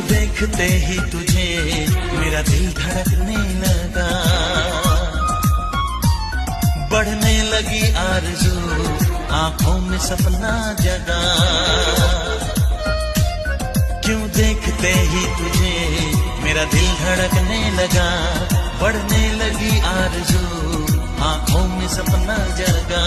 देखते ही तुझे मेरा दिल धड़कने लगा, बढ़ने लगी आरज़ू, आंखों में सपना जगा। क्यों देखते ही तुझे मेरा दिल धड़कने लगा, बढ़ने लगी आरज़ू, आंखों में सपना जगा।